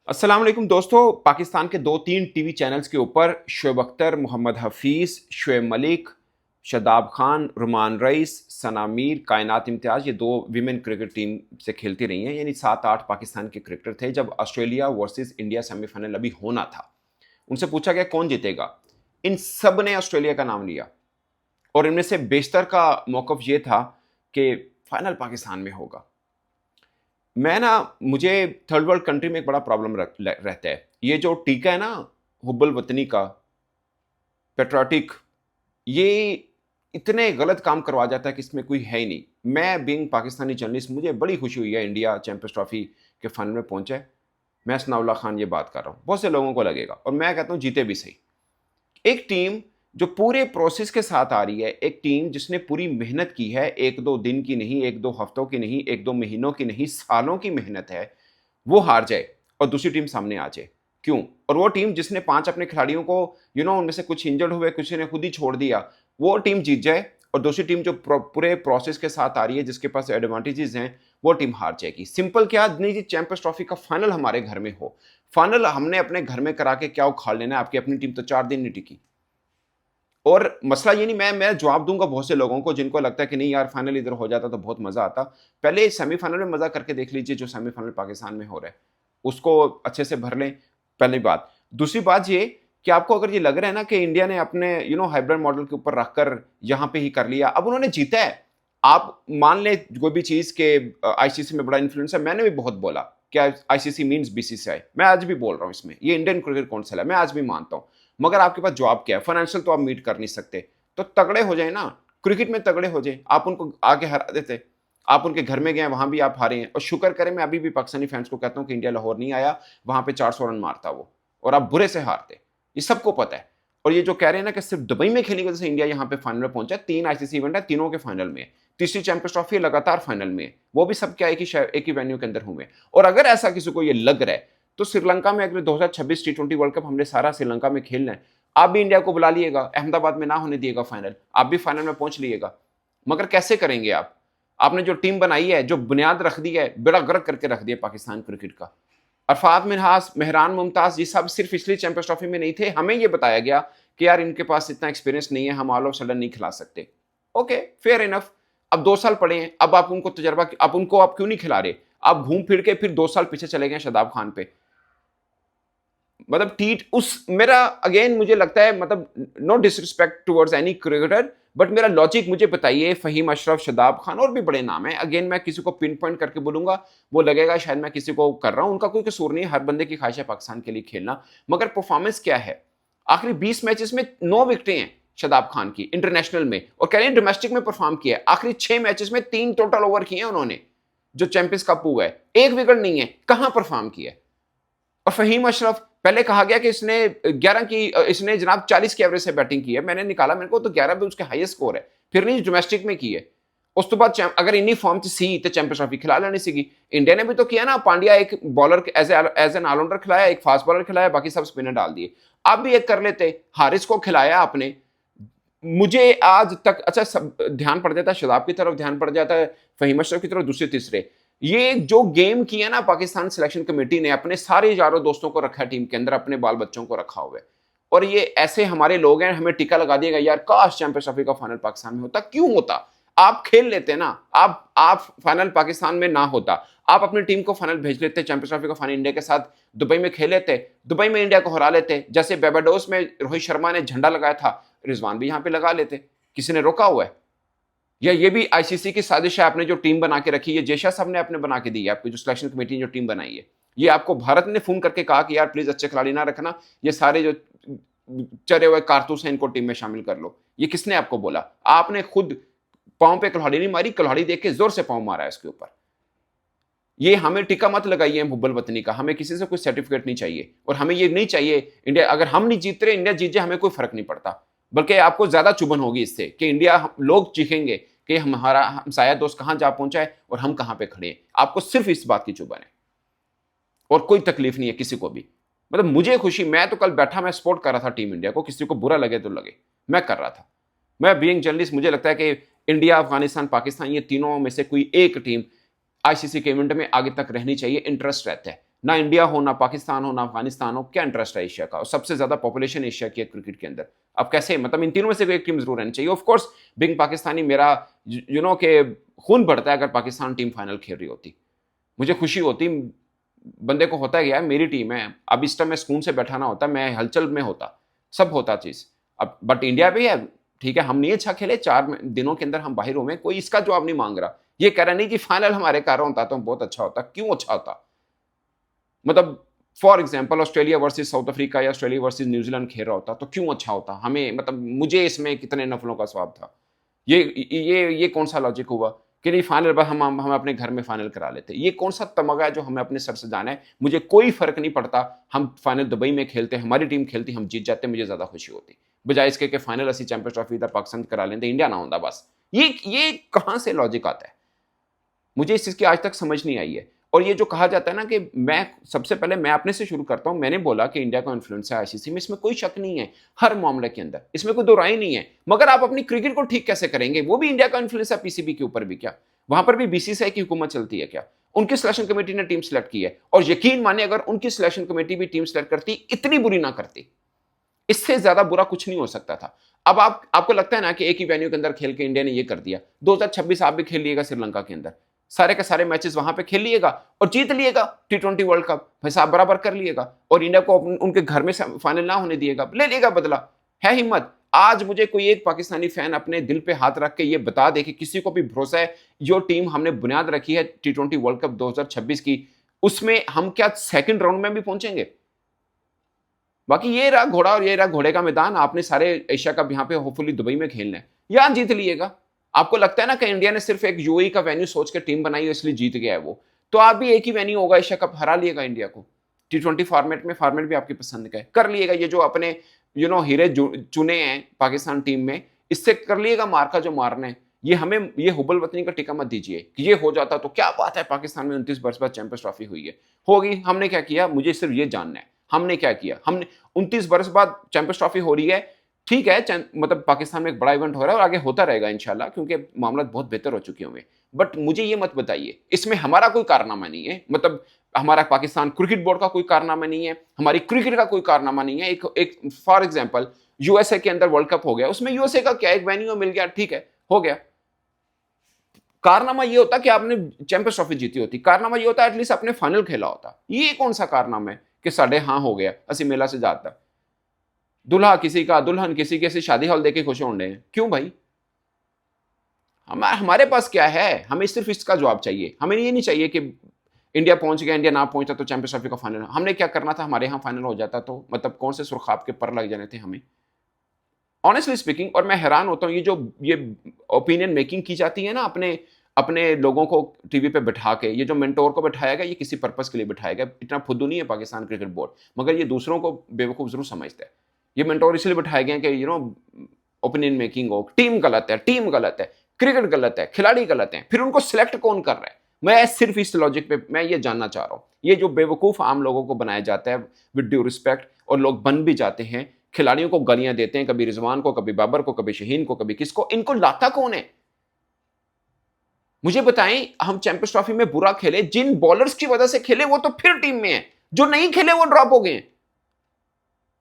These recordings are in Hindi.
अस्सलाम वालेकुम दोस्तों। पाकिस्तान के 2-3 टीवी चैनल्स के ऊपर शुएब अख्तर, मोहम्मद हफीज़, शुएब मलिक, शादाब खान, रुमान रईस, सना मीर, कायनात इम्तियाज़, ये 2 विमेन क्रिकेट टीम से खेलती रही हैं। यानी 7-8 पाकिस्तान के क्रिकेटर थे जब ऑस्ट्रेलिया वर्सेस इंडिया सेमीफाइनल अभी होना था। उनसे पूछा गया कौन जीतेगा? इन सब ने ऑस्ट्रेलिया का नाम लिया और इनमें से बेशतर का मौक़िफ़ ये था कि फाइनल पाकिस्तान में होगा। मुझे थर्ड वर्ल्ड कंट्री में एक बड़ा प्रॉब्लम रहता है। ये जो टीका है ना, हुब्बुल वतनी का, पैट्रियोटिक, ये इतने गलत काम करवा जाता है कि इसमें कोई है ही नहीं। मैं बीइंग पाकिस्तानी जर्नलिस्ट, मुझे बड़ी खुशी हुई है इंडिया चैंपियंस ट्रॉफी के फाइनल में पहुंचा है। मैं सनाउल्लाह खान ये बात कर रहा हूँ, बहुत से लोगों को लगेगा और मैं कहता हूँ जीते भी सही। एक टीम जो पूरे प्रोसेस के साथ आ रही है, एक टीम जिसने पूरी मेहनत की है, 1-2 दिन की नहीं, 1-2 हफ्तों की नहीं, 1-2 महीनों की नहीं, सालों की मेहनत है, वो हार जाए और दूसरी टीम सामने आ जाए। क्यों? और वो टीम जिसने 5 अपने खिलाड़ियों को उनमें से कुछ इंजर्ड हुए, कुछ ने खुद ही छोड़ दिया, वो टीम जीत जाए और दूसरी टीम जो पूरे प्रोसेस के साथ आ रही है, जिसके पास एडवांटेजेस हैं, वो टीम हार जाएगी। सिंपल क्या, नहीं जी, चैंपियंस ट्रॉफी का फाइनल हमारे घर में हो। फाइनल हमने अपने घर में करा के क्या उखाड़ लेना है? आपकी अपनी टीम तो 4 दिन नहीं टिकी। और मसला ये नहीं, मैं जवाब दूंगा बहुत से लोगों को जिनको लगता है कि नहीं यार, फाइनल इधर हो जाता तो बहुत मजा आता। पहले सेमीफाइनल में मजा करके देख लीजिए, जो सेमीफाइनल पाकिस्तान में हो रहा है उसको अच्छे से भर लें, पहली बात। दूसरी बात ये कि आपको अगर ये लग रहा है ना कि इंडिया ने अपने हाइब्रिड मॉडल के ऊपर रखकर यहां पे ही कर लिया, अब उन्होंने जीता है। आप मान ले कोई भी चीज के आईसीसी में बड़ा इन्फ्लुएंस है, मैंने भी बहुत बोला कि आईसीसी मींस बीसीसीआई, मैं आज भी बोल रहा हूं इसमें, ये इंडियन क्रिकेट काउंसिल है, मैं आज भी मानता हूं। मगर आपके पास जवाब क्या है? फाइनेंशियल तो आप मीट कर नहीं सकते, तो तगड़े हो जाए ना, क्रिकेट में तगड़े हो जाए। आप उनको आगे हरा देते, आप उनके घर में गए, वहां भी आप हारे हैं। और शुक्र करें, मैं अभी भी पाकिस्तानी फैंस को कहता हूं कि इंडिया लाहौर नहीं आया, वहां पे 400 रन मारता वो, और आप बुरे से हारते, ये सबको पता है। और ये जो कह रहे हैं ना कि सिर्फ दुबई में खेलने की वजह से इंडिया यहाँ पे फाइनल में पहुंचा, 3 आईसीसी इवेंट है, तीनों के फाइनल में, तीसरी चैंपियंस ट्रॉफी लगातार फाइनल में, वो भी सब क्या एक ही वेन्यू के अंदर हुए। और अगर ऐसा किसी को ये लग रहा है, तो श्रीलंका में अगले 2026 टी20 वर्ल्ड कप हमने सारा श्रीलंका में खेलना है। आप भी इंडिया को बुला लिएगा, अहमदाबाद में ना होने दिएगा फाइनल, आप भी फाइनल में पहुंच लिएगा। मगर कैसे करेंगे आप? आपने जो टीम बनाई है, जो बुनियाद रख दी है, बेड़ा गर्क करके रख दिया पाकिस्तान क्रिकेट का। अरफात मिनहास, मेहरान मुमताज, ये सब सिर्फ इसलिए चैंपियंस ट्रॉफी में नहीं थे, हमें ये बताया गया कि यार इनके पास इतना एक्सपीरियंस नहीं है, हम ऑल ऑफ सडन नहीं खिला सकते। Okay, fair enough. अब 2 साल पड़े हैं, अब आप उनको तजर्बा, अब उनको आप क्यों नहीं खिला रहे? आप घूम फिर के फिर 2 साल पीछे चले गए शादाब खान पे। मतलब टीट उस मेरा अगेन मुझे लगता है, मतलब no disrespect towards any cricketer, but मेरा लॉजिक मुझे बताइए। फहीम अशरफ, शादाब खान और भी बड़े नाम हैं, अगेन मैं किसी को पिन पॉइंट करके बोलूंगा, वो लगेगा शायद मैं किसी को कर रहा हूं, उनका कोई कसूर नहीं है, हर बंदे की ख्वाहिश है पाकिस्तान के लिए खेलना। मगर परफॉर्मेंस क्या है? आखिरी 20 मैचेस में 9 विकेटें हैं शादाब खान की इंटरनेशनल में, और कह रहे हैं डोमेस्टिक में परफॉर्म किया है। आखिरी 6 मैचेस में 3 टोटल ओवर किए हैं उन्होंने, जो चैंपियंस कप हुआ है, 1 विकेट नहीं है, कहां परफॉर्म किया है? और फहीम अशरफ, पहले कहा गया कि इसने 11 की, इसने जनाब 40 की एवरेज से बैटिंग की है, मैंने निकाला, मेरे को तो 11 भी उसके हाईएस्ट स्कोर है, फिर नहीं डोमेस्टिक में की है। उस तो बाद अगर इन्नी फॉर्म सी तो चैंपियंस ट्रॉफी खिला लेनी सीगी। इंडिया ने भी तो किया ना, पांड्या एक बॉलर एज एन ऑलराउंडर खिलाया, एक फास्ट बॉलर खिलाया, बाकी सब स्पिनर डाल दिए। आप भी एक कर लेते, हारिस को खिलाया आपने। मुझे आज तक अच्छा सब ध्यान पड़ जाता है, शदाब की तरफ ध्यान पड़ जाता है, फहीम अशरफ की तरफ, दूसरे तीसरे। ये जो गेम किया ना पाकिस्तान सिलेक्शन कमेटी ने, अपने सारे यारों दोस्तों को रखा है टीम के अंदर, अपने बाल बच्चों को रखा हुआ है। और ये ऐसे हमारे लोग हैं, हमें टिक्का लगा दिएगा यार, काश चैंपियंस ट्रॉफी का फाइनल पाकिस्तान में होता। क्यों होता? आप खेल लेते ना, आप फाइनल पाकिस्तान में ना होता, आप अपनी टीम को फाइनल भेज लेते, चैंपियंस ट्रॉफी का फाइनल इंडिया के साथ दुबई में खेल लेते, दुबई में इंडिया को हरा लेते, जैसे बेबाडोस में रोहित शर्मा ने झंडा लगाया था, रिजवान भी यहां पे लगा लेते। किसी ने रोका हुआ है? या ये भी आईसीसी की साजिश है? आपने जो टीम बना के रखी है, जेशा साहब ने आपने बना के दी है, आपकी जो सिलेक्शन कमेटी ने जो टीम बनाई है, ये आपको भारत ने फोन करके कहा कि यार प्लीज अच्छे खिलाड़ी ना रखना, ये सारे जो चरे हुए कारतूस हैं इनको टीम में शामिल कर लो। ये किसने आपको बोला? आपने खुद पांव पे कुल्हाड़ी नहीं मारी, कुल्हाड़ी देख के जोर से पांव मारा है इसके ऊपर। ये हमें टिक्का मत लगाइए हुब्बुल वतनी का, हमें किसी से कोई सर्टिफिकेट नहीं चाहिए, और हमें ये नहीं चाहिए इंडिया, अगर हम नहीं जीत रहे, इंडिया जीत जाए, हमें कोई फर्क नहीं पड़ता। बल्कि आपको ज्यादा चुभन होगी इससे कि इंडिया, लोग चीखेंगे कि हमारा हमसाया दोस्त कहां जा पहुंचा है और हम कहां पे खड़े हैं। आपको सिर्फ इस बात की चुभन है और कोई तकलीफ नहीं है किसी को भी। मतलब मुझे खुशी, मैं तो कल बैठा, मैं सपोर्ट कर रहा था टीम इंडिया को, किसी को बुरा लगे तो लगे, मैं कर रहा था। मैं बीइंग जर्नलिस्ट, मुझे लगता है कि इंडिया, अफगानिस्तान, पाकिस्तान, ये तीनों में से कोई एक टीम आईसीसी के इवेंट में आगे तक रहनी चाहिए, इंटरेस्ट रहता है। ना इंडिया हो, ना पाकिस्तान हो, ना अफगानिस्तान हो, क्या इंटरेस्ट है एशिया का? और सबसे ज्यादा पॉपुलेशन एशिया की है क्रिकेट के अंदर। अब कैसे, मतलब इन तीनों में से कोई एक टीम जरूर रहनी चाहिए। ऑफ कोर्स बिंग पाकिस्तानी, मेरा यू नो के खून बढ़ता है अगर पाकिस्तान टीम फाइनल खेल रही होती, मुझे खुशी होती। बंदे को होता है क्या है, मेरी टीम है, अब इस टाइम मैं सुकून से बैठाना होता, मैं हलचल में होता, सब होता चीज। अब बट इंडिया भी है, ठीक है, हम नहीं अच्छा खेले, 4 दिनों के अंदर हम बाहर हुए, कोई इसका जवाब नहीं मांग रहा। ये कह रहा नहीं कि फाइनल हमारे कारण होता तो बहुत अच्छा होता। क्यों अच्छा होता? मतलब for example Australia versus south Africa या ऑस्ट्रेलिया वर्सेस न्यूजीलैंड खेल रहा होता तो क्यों अच्छा होता हमें, मतलब मुझे इसमें कितने नफलों का स्वाब था। ये कौन सा लॉजिक हुआ कि नहीं फाइनल पर हम अपने घर में फाइनल करा लेते? ये कौन सा तमगा है जो हमें अपने सर से जाना है? मुझे कोई फर्क नहीं पड़ता, हम फाइनल दुबई में खेलते, हमारी टीम खेलती, हम जीत जाते, मुझे ज्यादा खुशी होती, बजाय इसके कि फाइनल असं चैंपियंस ट्रॉफी इधर पाकिस्तान करा लेते, इंडिया ना होता बस। ये कहां से लॉजिक आता है? मुझे इस चीज की आज तक समझ नहीं आई है। और ये जो कहा जाता है ना कि मैं सबसे पहले मैं अपने से शुरू करता हूं, मैंने बोला कि इंडिया का इन्फ्लुएंस है आईसीसी में, इसमें कोई शक नहीं है, हर मामले के अंदर इसमें कोई दो राय नहीं है। मगर आप अपनी क्रिकेट को ठीक कैसे करेंगे? वो भी इंडिया का इन्फ्लुएंस है पीसीबी के ऊपर भी क्या? वहां पर भी बीसीसीआई की हुकूमत चलती है क्या? उनकी सिलेक्शन कमेटी ने टीम सेलेक्ट की है, और यकीन माने अगर उनकी सिलेक्शन कमेटी भी टीम सेलेक्ट करती, इतनी बुरी ना करती, इससे ज्यादा बुरा कुछ नहीं हो सकता था। अब आपको लगता है ना कि एक ही वेन्यू के अंदर खेल के इंडिया ने ये कर दिया, 2026 आप भी खेल लिएगा श्रीलंका के अंदर, सारे के सारे मैचेस वहां पे खेल लिएगा और जीत लिएगा T20 वर्ल्ड कप, हिसाब बराबर कर लिएगा, और इंडिया को उनके घर में फाइनल ना होने दिएगा, ले लेगा बदला। है हिम्मत? आज मुझे कोई एक पाकिस्तानी फैन अपने दिल पे हाथ रख के ये बता दे कि किसी को भी भरोसा है जो टीम हमने बुनियाद रखी है T20 वर्ल्ड कप 2026 की, उसमें हम क्या सेकंड राउंड में भी पहुंचेंगे? बाकी ये रहा घोड़ा और ये रहा घोड़े का मैदान, आपने सारे एशिया कप यहाँ पे होपफुली दुबई में खेलना है, यहां जीत लिएगा। आपको लगता है ना कि इंडिया ने सिर्फ एक यूएई का वेन्यू सोच के टीम बनाई है इसलिए जीत गया है वो, तो आप भी एक ही वेन्यू होगा एशिया कप, हरा लिएगा इंडिया को। T20 फॉर्मेट में, फॉर्मेट भी आपकी पसंद का है, कर लिएगा। ये जो अपने हीरे चुने हैं पाकिस्तान टीम में, इससे कर लिएगा मार का जो मारना है। ये हमें ये हुबल वतनी का टिका मत दीजिए कि ये हो जाता तो क्या बात है, पाकिस्तान में 29 वर्ष बाद चैंपियंस ट्रॉफी हुई है, होगी, हमने क्या किया, मुझे सिर्फ ये जानना है हमने क्या किया। हमने 29 वर्ष बाद चैंपियंस ट्रॉफी हो रही है, ठीक है, मतलब पाकिस्तान में एक बड़ा इवेंट हो रहा है और आगे होता रहेगा इंशाल्लाह, क्योंकि मामला बहुत बेहतर हो चुके होंगे। बट मुझे ये मत बताइए इसमें हमारा कोई कारनामा नहीं है, मतलब हमारा पाकिस्तान क्रिकेट बोर्ड का कोई कारनामा नहीं है, हमारी क्रिकेट का कोई कारनामा नहीं है। एक फॉर एग्जांपल यूएसए के अंदर वर्ल्ड कप हो गया, उसमें यूएसए का क्या, एक वेन्यू मिल गया, ठीक है, हो गया। कारनामा ये होता कि आपने चैंपियंस ट्रॉफी जीती होती, कारनामा ये होता एटलीस्ट आपने फाइनल खेला होता। ये कौन सा कारनामा है कि साढ़े हाँ हो गया असी मेला से जाता, दुल्हा किसी का, दुल्हन किसी के शादी हॉल देके खुश होने हैं? क्यों भाई? हमारे पास क्या है? हमें सिर्फ इसका जवाब चाहिए। हमें ये नहीं चाहिए कि इंडिया पहुंच गया, इंडिया ना पहुंचा तो चैंपियंस ट्रॉफी का फाइनल। हमने क्या करना था, हमारे यहाँ फाइनल हो जाता तो मतलब कौन से सुरखाब के पर लग जाने थे हमें, ऑनेस्टली स्पीकिंग। और मैं हैरान होता हूँ ये ओपिनियन मेकिंग की जाती है ना अपने अपने लोगों को टीवी पे बैठा के, ये जो मेंटोर को बैठाया गया, ये किसी पर्पस के लिए बैठाया गया। इतना फुद्दू नहीं है पाकिस्तान क्रिकेट बोर्ड, मगर ये दूसरों को बेवकूफ जरूर समझता है। ये मेंटोर इसलिए बैठाए गए कि ओपिनियन मेकिंग हो। टीम गलत है, टीम गलत है, क्रिकेट गलत है, खिलाड़ी गलत है, फिर उनको सिलेक्ट कौन कर रहा है? मैं सिर्फ इस लॉजिक पे मैं ये जानना चाह रहा हूं। ये जो बेवकूफ आम लोगों को बनाया जाता है विद ड्यू रिस्पेक्ट, और लोग बन भी जाते हैं, खिलाड़ियों को गालियां देते हैं, कभी रिजवान को, कभी बाबर को, कभी शहीन को, कभी किसको, इनको लाता कौन है? मुझे बताएं, हम चैंपियंस ट्रॉफी में बुरा खेले, जिन बॉलर्स की वजह से खेले वो तो फिर टीम में है, जो नहीं खेले वो ड्रॉप हो गए,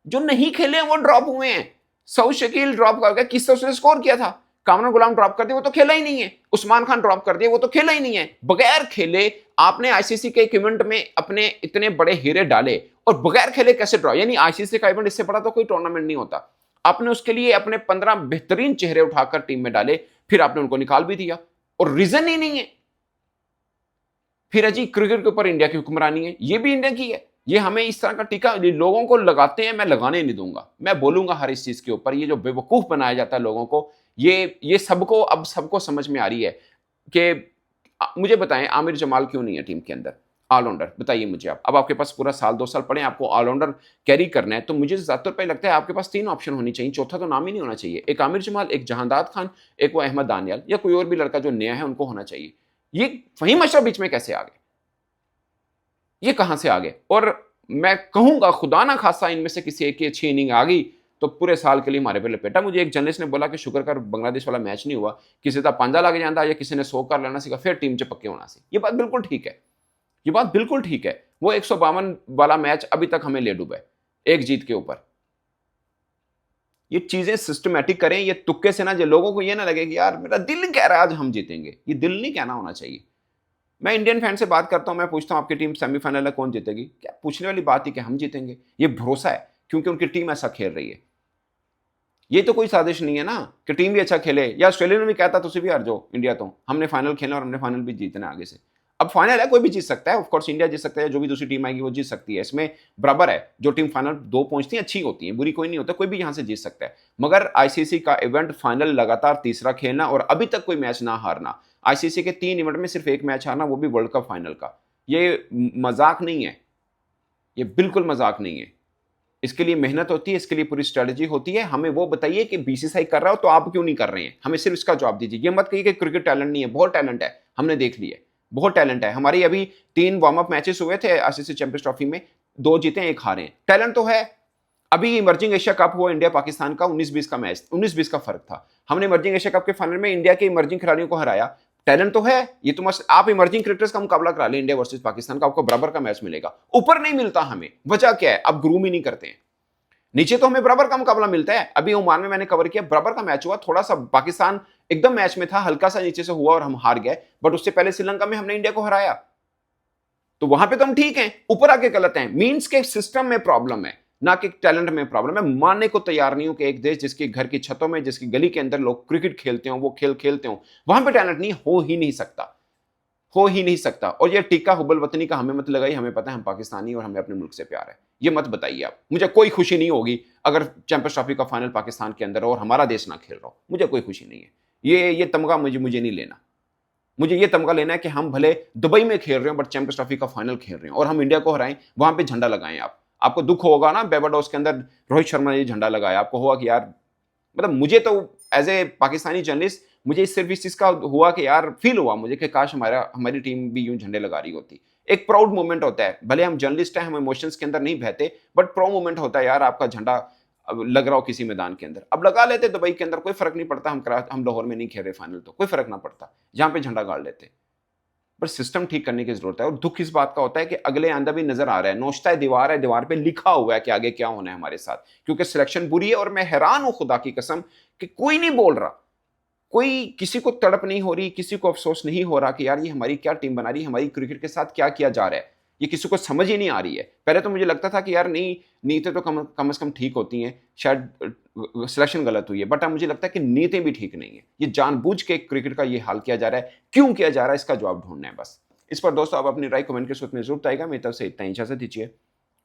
जो नहीं खेले वो ड्रॉप हुए हैं। सऊद शकील ड्रॉप कर गया, किससे उसने स्कोर किया था? कामरान गुलाम ड्रॉप कर दिया, वो तो खेला ही नहीं है। उस्मान खान ड्रॉप कर दिया, वो तो खेला ही नहीं है। बगैर खेले आपने आईसीसी के एक इवेंट में अपने इतने बड़े हीरे डाले, और बगैर खेले कैसे ड्रॉ? यानी आईसीसी का इवेंट इससे बड़ा तो कोई टूर्नामेंट नहीं होता। आपने उसके लिए अपने 15 बेहतरीन चेहरे उठाकर टीम में डाले, फिर आपने उनको निकाल भी दिया और रीजन ही नहीं है। फिर अजी क्रिकेट के ऊपर इंडिया की हुक्मरानी है, ये भी इंडिया की है। ये हमें इस तरह का टीका लोगों को लगाते हैं, मैं लगाने नहीं दूंगा, मैं बोलूंगा हर इस चीज के ऊपर। ये जो बेवकूफ बनाया जाता है लोगों को, ये सबको अब सबको समझ में आ रही है कि मुझे बताएं आमिर जमाल क्यों नहीं है टीम के अंदर ऑलराउंडर? बताइए मुझे आप। अब आपके पास पूरा साल 2 साल पड़े, आपको ऑलराउंडर कैरी करना है, तो मुझे ज्यादातर पे लगता है आपके पास 3 ऑप्शन होनी चाहिए, चौथा तो नाम ही नहीं होना चाहिए। एक आमिर जमाल, एक जहांदाद खान, एक वो अहमद दानियाल, या कोई और भी लड़का जो नया है उनको होना चाहिए। ये फहीम अशरफ बीच में कैसे आ गए? ये कहां से आ गए? और मैं कहूंगा खुदा ना खासा इनमें से किसी एक की अच्छी इनिंग आ गई तो पूरे साल के लिए हमारे पे लपेटा। मुझे एक जर्नलिस्ट ने बोला कि शुक्र कर बांग्लादेश वाला मैच नहीं हुआ, किसी का पंजा लग जाता या किसी ने 100 कर लेना सीखा, फिर टीम च पक्के होना सी। ये बात बिल्कुल ठीक है, ये बात बिल्कुल ठीक है। वो 152 वाला मैच अभी तक हमें ले डूबे एक जीत के ऊपर। ये चीजें सिस्टमैटिक करें, ये तुक्के से ना, जो लोगों को ये ना लगे कि यार मेरा दिल कह रहा है आज हम जीतेंगे, ये दिल नहीं कहना होना चाहिए। मैं इंडियन फैन से बात करता हूं, मैं पूछता हूं आपकी टीम सेमीफाइनल में कौन जीतेगी, क्या पूछने वाली बात ही कि हम जीतेंगे, ये भरोसा है क्योंकि उनकी टीम ऐसा खेल रही है। ये तो कोई साजिश नहीं है ना कि टीम भी अच्छा खेले, या ऑस्ट्रेलिया ने भी कहता तुम भी हार जाओ इंडिया, तो हमने फाइनल खेला और हमने फाइनल भी जीतना आगे से। अब फाइनल है, कोई भी जीत सकता है, ऑफ कोर्स इंडिया जीत सकता है, जो भी दूसरी टीम आएगी वो जीत सकती है, इसमें बराबर है। जो टीम फाइनल 2 पहुंचती है अच्छी होती है, बुरी कोई नहीं होता, कोई भी यहां से जीत सकता है। मगर आईसीसी का इवेंट फाइनल लगातार तीसरा खेलना और अभी तक कोई मैच ना हारना, आईसीसी के 3 इवेंट में सिर्फ 1 मैच हारना, वो भी वर्ल्ड कप फाइनल का, ये मजाक नहीं है, ये बिल्कुल मजाक नहीं है। इसके लिए मेहनत होती है, इसके लिए पूरी स्ट्रेटजी होती है। हमें वो बताइए कि बीसीसीआई कर रहा हो तो आप क्यों नहीं कर रहे हैं, हमें सिर्फ इसका जवाब दीजिए। ये मत कहिए कि क्रिकेट टैलेंट नहीं है, बहुत टैलेंट है, हमने देख लिया, बहुत टैलेंट है। हमारी अभी 3 वार्म अप मैचेस हुए थे आईसीसी चैंपियंस ट्रॉफी में, 2 जीते 1 हारे, टैलेंट तो है। अभी इमर्जिंग एशिया कप हुआ इंडिया पाकिस्तान का, 19-20 का मैच, 19-20 का फर्क था, हमने इमर्जिंग एशिया कप के फाइनल में इंडिया के इमर्जिंग खिलाड़ियों को हराया, टैलेंट तो है। ये तो मस्त, आप इमर्जिंग क्रिकेटर्स का मुकाबला करा ले इंडिया वर्सेस पाकिस्तान का, आपको बराबर का मैच मिलेगा, ऊपर नहीं मिलता हमें, वजह क्या है, आप ग्रूम ही नहीं करते हैं। नीचे तो हमें बराबर का मुकाबला मिलता है। अभी ओमान में मैंने कवर किया, बराबर का मैच हुआ, थोड़ा सा पाकिस्तान एकदम मैच में था, हल्का सा नीचे से हुआ और हम हार गए, बट उससे पहले श्रीलंका में हमने इंडिया को हराया, तो वहां पे तो हम ठीक हैं, ऊपर आके गलत हैं। मींस के सिस्टम में प्रॉब्लम है, ना कि टैलेंट में प्रॉब्लम है। मानने को तैयार नहीं हूं कि एक देश जिसके घर की छतों में, जिसकी गली के अंदर लोग क्रिकेट खेलते हो, वो खेल खेलते हो, वहां पे टैलेंट नहीं हो ही नहीं सकता, हो ही नहीं सकता। और ये टीका हुब्बल वतनी का हमें मत लगाई, हमें पता है हम पाकिस्तानी और हमें अपने मुल्क से प्यार है, ये मत बताइए आप। मुझे कोई खुशी नहीं होगी अगर चैंपियंस ट्रॉफी का फाइनल पाकिस्तान के अंदर हो और हमारा देश ना खेल रहा हो, मुझे कोई खुशी नहीं है। ये तमगा मुझे नहीं लेना। मुझे ये तमगा लेना है कि हम भले दुबई में खेल रहे हो बट चैंपियंस ट्रॉफी का फाइनल खेल रहे हो और हम इंडिया को हराएं, वहां पे झंडा लगाएं। आपको दुख होगा ना, बेबाडोस के अंदर रोहित शर्मा ने झंडा लगाया, आपको होगा कि यार, मतलब मुझे तो एज ए पाकिस्तानी जर्नलिस्ट मुझे सिर्फ इस चीज का हुआ कि यार फील हुआ मुझे कि काश हमारी टीम भी यूं झंडे लगा रही होती। एक प्राउड मोमेंट होता है, भले हम जर्नलिस्ट हैं, हम इमोशंस के अंदर नहीं बहते, बट प्राउड मोमेंट होता है यार, आपका झंडा अब लग रहा हो किसी मैदान के अंदर। अब लगा लेते दुबई के अंदर, कोई फर्क नहीं पड़ता, हम लाहौर में नहीं खेल रहे फाइनल, तो कोई फर्क ना पड़ता, जहां पे झंडा गाड़ लेते। पर सिस्टम ठीक करने की जरूरत है। और दुख इस बात का होता है कि अगले आंदा भी नजर आ रहा है, नोचता है, दीवार पे लिखा हुआ है कि आगे क्या होना है हमारे साथ, क्योंकि सिलेक्शन बुरी है। और मैं हैरान हूं खुदा की कसम कि कोई नहीं बोल रहा, कोई, किसी को तड़प नहीं हो रही, किसी को अफसोस नहीं हो रहा कि यार ये हमारी क्या टीम बना रही है, हमारी क्रिकेट के साथ क्या किया जा रहा है, ये किसी को समझ ही नहीं आ रही है। पहले तो मुझे लगता था कि यार नहीं, नीयतें तो कम से कम ठीक होती हैं, शायद सिलेक्शन गलत हुई है, बट अब मुझे लगता है कि नीयतें भी ठीक नहीं है। ये जानबूझ के क्रिकेट का ये हाल किया जा रहा है, क्यों किया जा रहा है, इसका जवाब ढूंढना है बस। इस पर दोस्तों आप अपनी राय कमेंट के सूत्र में जरूर आएगा। मेरी तरफ से इतना ही, इजाजत दीजिए।